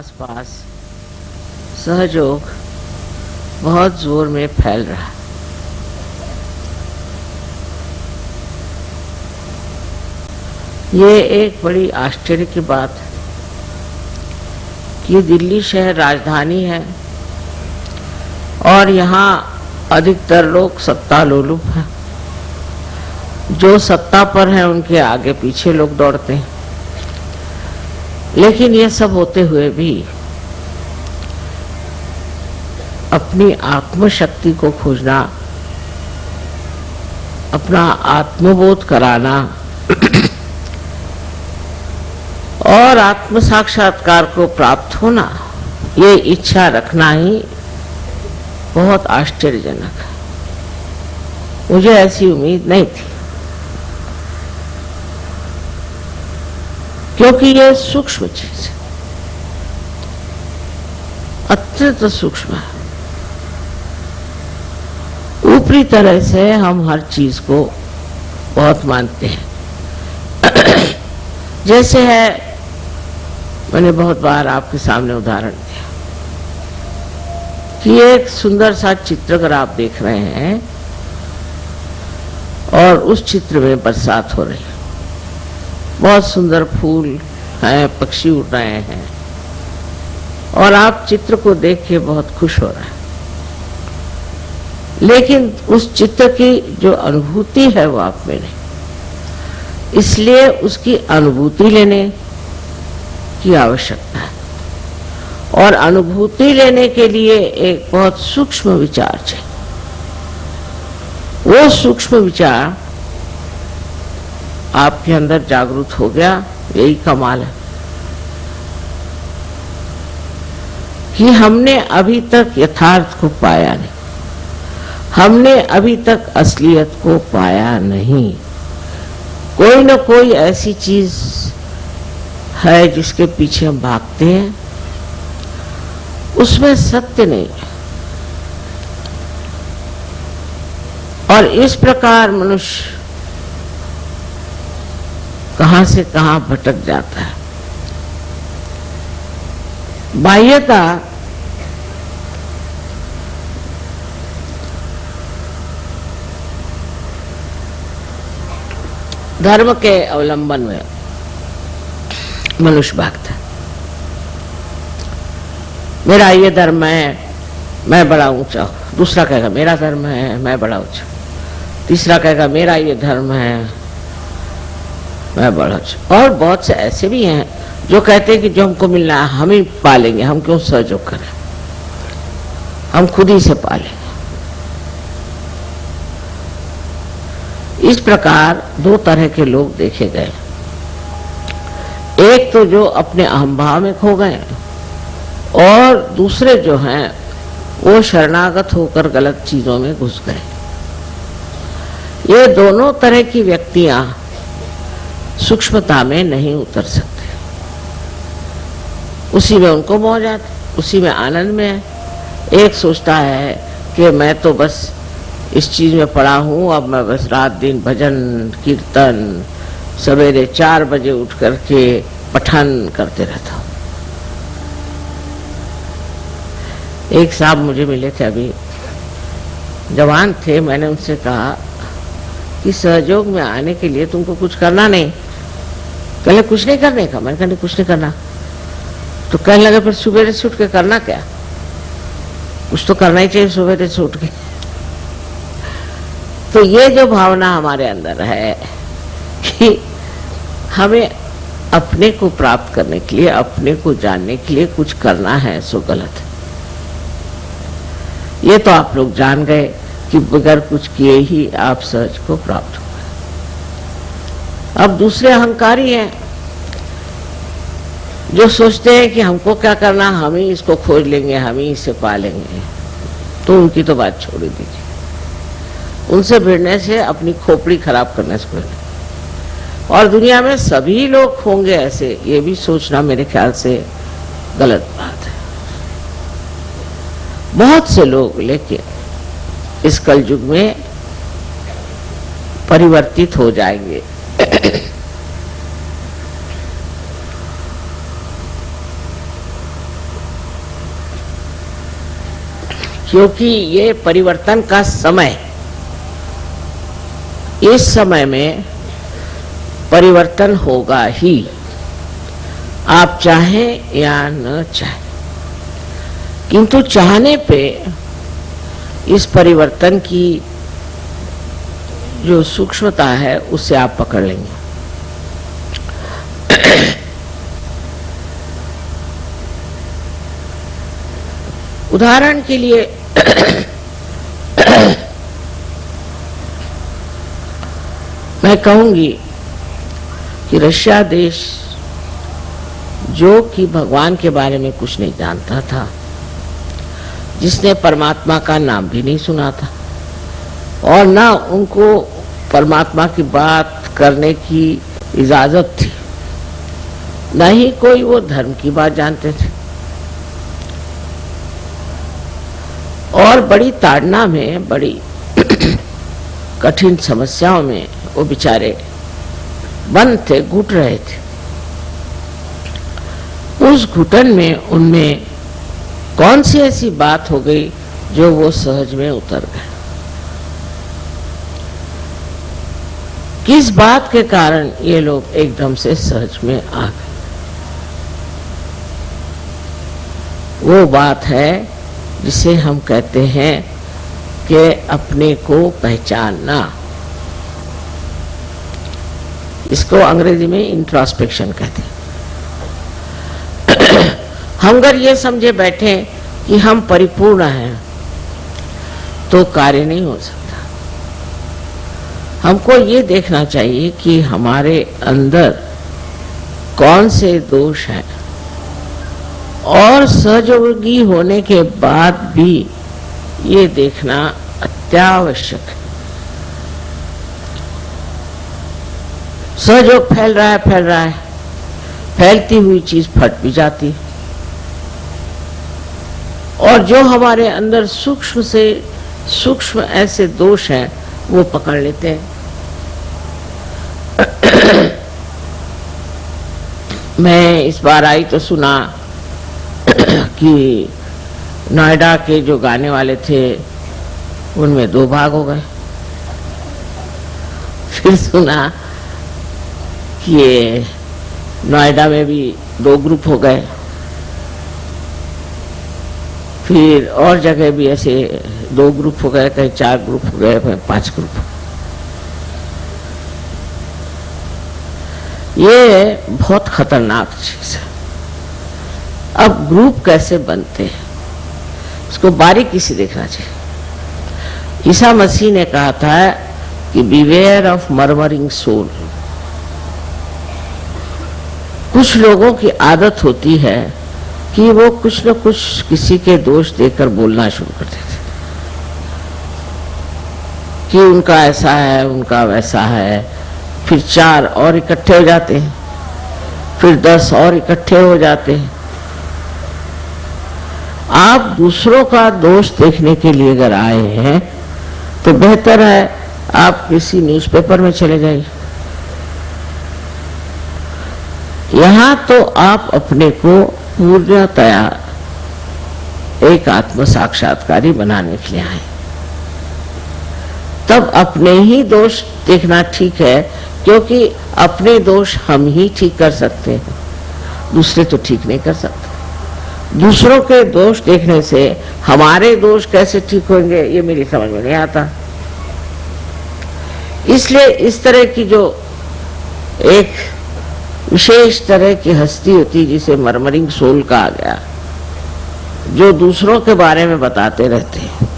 आसपास सहयोग बहुत जोर में फैल रहा है। ये एक बड़ी आश्चर्य की बात है कि दिल्ली शहर राजधानी है और यहाँ अधिकतर लोग सत्ता लोलुप हैं। जो सत्ता पर हैं उनके आगे पीछे लोग दौड़ते हैं। लेकिन ये सब होते हुए भी अपनी आत्मशक्ति को खोजना, अपना आत्मबोध कराना और आत्म साक्षात्कार को प्राप्त होना, ये इच्छा रखना ही बहुत आश्चर्यजनक है। मुझे ऐसी उम्मीद नहीं थी, क्योंकि ये सूक्ष्म चीज है, अत्यंत सूक्ष्म है। ऊपरी तरह से हम हर चीज को बहुत मानते हैं। जैसे है, मैंने बहुत बार आपके सामने उदाहरण दिया कि एक सुंदर सा चित्र अगर आप देख रहे हैं और उस चित्र में बरसात हो रही है, बहुत सुंदर फूल हैं, पक्षी उड़ रहे हैं और आप चित्र को देख के बहुत खुश हो रहे हैं। लेकिन उस चित्र की जो अनुभूति है वो आप में नहीं, इसलिए उसकी अनुभूति लेने की आवश्यकता है। और अनुभूति लेने के लिए एक बहुत सूक्ष्म विचार चाहिए। वो सूक्ष्म विचार आपके अंदर जागृत हो गया, यही कमाल है कि हमने अभी तक यथार्थ को पाया नहीं, हमने अभी तक असलियत को पाया नहीं। कोई न कोई ऐसी चीज है जिसके पीछे हम भागते हैं, उसमें सत्य नहीं है। और इस प्रकार मनुष्य कहां से कहां भटक जाता है। बाह्यता धर्म के अवलंबन में मनुष्य भागता है। मेरा ये धर्म है, मैं बड़ा ऊंचा हूं। दूसरा कहेगा मेरा धर्म है, मैं बड़ा ऊंचा। तीसरा कहेगा मेरा ये धर्म है, मैं बड़ा ऊंचा। और बहुत से ऐसे भी हैं जो कहते हैं कि जो हमको मिलना है हम ही पालेंगे, हम क्यों सहयोग करें, हम खुद ही से पालेंगे। इस प्रकार दो तरह के लोग देखे गए। एक तो जो अपने अहंभाव में खो गए और दूसरे जो हैं वो शरणागत होकर गलत चीजों में घुस गए। ये दोनों तरह की व्यक्तियां सूक्ष्मता में नहीं उतर सकते। उसी में उनको मौज आती, उसी में आनंद में है। एक सोचता है कि मैं तो बस इस चीज में पड़ा हूं, अब मैं बस रात दिन भजन कीर्तन, सवेरे 4 बजे उठ करके पठन करते रहता हूं। एक साहब मुझे मिले थे, अभी जवान थे। मैंने उनसे कहा कि सहयोग में आने के लिए तुमको कुछ करना नहीं। कहले कुछ नहीं करने का। मैंने कहा कुछ नहीं करना। तो कहने लगे फिर सुबह से उठ के करना क्या? कुछ तो करना ही चाहिए सुबह से उठ के। तो ये जो भावना हमारे अंदर है कि हमें अपने को प्राप्त करने के लिए, अपने को जानने के लिए कुछ करना है, सो गलत है। ये तो आप लोग जान गए कि बगैर कुछ किए ही आप सहज को प्राप्त हो गए। अब दूसरे अहंकारी हैं जो सोचते हैं कि हमको क्या करना, हम ही इसको खोज लेंगे, हम ही इसे पालेंगे। तो उनकी तो बात छोड़ दीजिए। उनसे भिड़ने से अपनी खोपड़ी खराब करने से पहले। और दुनिया में सभी लोग होंगे ऐसे, ये भी सोचना मेरे ख्याल से गलत बात है। बहुत से लोग लेकिन इस कलयुग में परिवर्तित हो जाएंगे। क्योंकि ये परिवर्तन का समय, इस समय में परिवर्तन होगा ही, आप चाहें या न चाहें। किंतु चाहने पे इस परिवर्तन की जो सूक्ष्मता है उससे आप पकड़ लेंगे। उदाहरण के लिए मैं कहूंगी कि रशिया देश, जो कि भगवान के बारे में कुछ नहीं जानता था, जिसने परमात्मा का नाम भी नहीं सुना था और ना उनको परमात्मा की बात करने की इजाजत थी, न ही कोई वो धर्म की बात जानते थे, और बड़ी ताड़ना में, बड़ी कठिन समस्याओं में वो बेचारे बंद थे, घुट रहे थे। उस घुटन में उनमें कौन सी ऐसी बात हो गई जो वो सहज में उतर गए? किस बात के कारण ये लोग एकदम से सहज में आ गए? वो बात है जिसे हम कहते हैं कि अपने को पहचानना। इसको अंग्रेजी में इंट्रोस्पेक्शन कहते हैं। हम अगर ये समझे बैठे कि हम परिपूर्ण हैं तो कार्य नहीं हो सकता। हमको ये देखना चाहिए कि हमारे अंदर कौन से दोष हैं, और सहयोगी होने के बाद भी ये देखना अत्यावश्यक है। सहयोग फैल रहा है, फैलती हुई चीज फट भी जाती है, और जो हमारे अंदर सूक्ष्म से सूक्ष्म ऐसे दोष हैं वो पकड़ लेते हैं। मैं इस बार आई तो सुना कि नोएडा के जो गाने वाले थे उनमें 2 भाग हो गए। फिर सुना कि ये नोएडा में भी 2 ग्रुप हो गए, फिर और जगह भी ऐसे 2 ग्रुप हो गए, कहीं 4 ग्रुप हो गए, कहीं 5 ग्रुप। ये बहुत खतरनाक चीज है। अब ग्रुप कैसे बनते हैं इसको बारीकी से देखना चाहिए। ईसा मसीह ने कहा था कि बिवेयर ऑफ मर्मरिंग सोल। कुछ लोगों की आदत होती है कि वो कुछ न कुछ किसी के दोष देकर बोलना शुरू कर देते कि उनका ऐसा है, उनका वैसा है। फिर 4 और इकट्ठे हो जाते हैं, फिर 10 और इकट्ठे हो जाते हैं। आप दूसरों का दोष देखने के लिए अगर आए हैं तो बेहतर है आप किसी न्यूज़पेपर में चले जाइए। यहां तो आप अपने को पूर्णतया एक आत्म साक्षात्कारी बनाने के लिए आए। तब अपने ही दोष देखना ठीक है, क्योंकि अपने दोष हम ही ठीक कर सकते हैं, दूसरे तो ठीक नहीं कर सकते। दूसरों के दोष देखने से हमारे दोष कैसे ठीक होंगे ये मेरी समझ में नहीं आता। इसलिए इस तरह की जो एक विशेष तरह की हस्ती होती जिसे मर्मरिंग सोल कहा गया, जो दूसरों के बारे में बताते रहते हैं।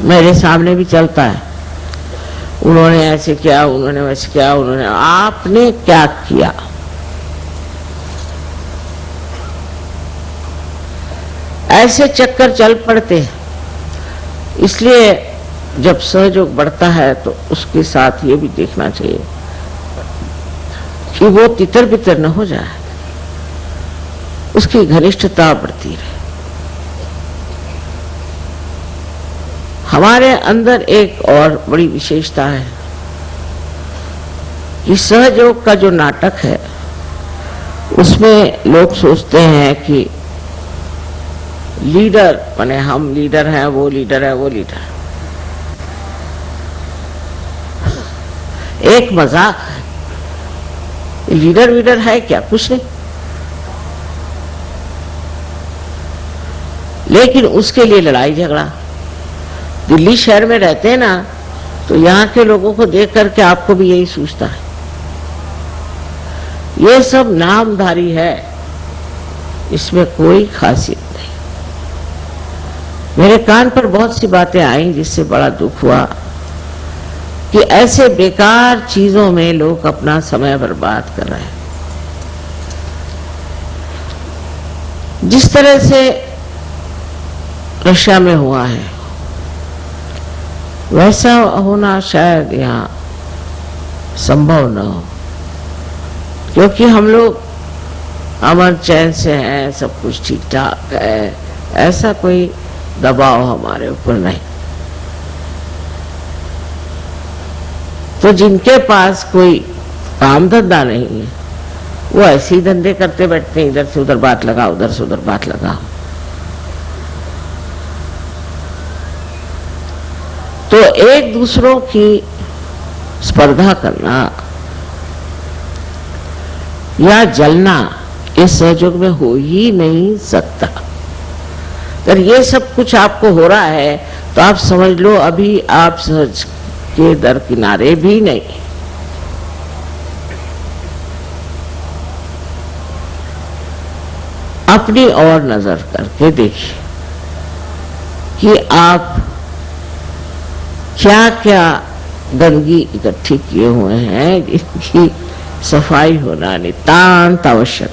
मेरे सामने भी चलता है, उन्होंने ऐसे किया, उन्होंने वैसे किया, उन्होंने, आपने क्या किया? ऐसे चक्कर चल पड़ते हैं। इसलिए जब सहयोग बढ़ता है तो उसके साथ ये भी देखना चाहिए कि वो तितर बितर न हो जाए, उसकी घनिष्ठता बढ़ती रहे। हमारे अंदर एक और बड़ी विशेषता है कि सहयोग का जो नाटक है उसमें लोग सोचते हैं कि लीडर माने हम लीडर हैं, वो लीडर है, वो लीडर। एक मजाक है। लीडर वीडर है क्या? कुछ नहीं। लेकिन उसके लिए लड़ाई झगड़ा। दिल्ली शहर में रहते हैं ना, तो यहाँ के लोगों को देख करके आपको भी यही सोचता है, ये सब नामधारी है, इसमें कोई खासियत नहीं। मेरे कान पर बहुत सी बातें आई जिससे बड़ा दुख हुआ कि ऐसे बेकार चीजों में लोग अपना समय बर्बाद कर रहे हैं। जिस तरह से रशिया में हुआ है वैसा होना शायद यहाँ संभव न हो, क्योंकि हम लोग अमन चैन से हैं, सब कुछ ठीक ठाक है, ऐसा कोई दबाव हमारे ऊपर नहीं। तो जिनके पास कोई काम धंधा नहीं है वो ऐसे ही धंधे करते बैठते हैं, इधर से उधर बात लगाओ, उधर से उधर बात लगाओ। तो एक दूसरों की स्पर्धा करना या जलना इस सहयोग में हो ही नहीं सकता। अगर ये सब कुछ आपको हो रहा है तो आप समझ लो अभी आप सहज के दर किनारे भी नहीं। अपनी ओर नजर करके देखिए कि आप क्या क्या गंदगी इकट्ठी किए हुए हैं, जिनकी सफाई होना नितांत आवश्यक।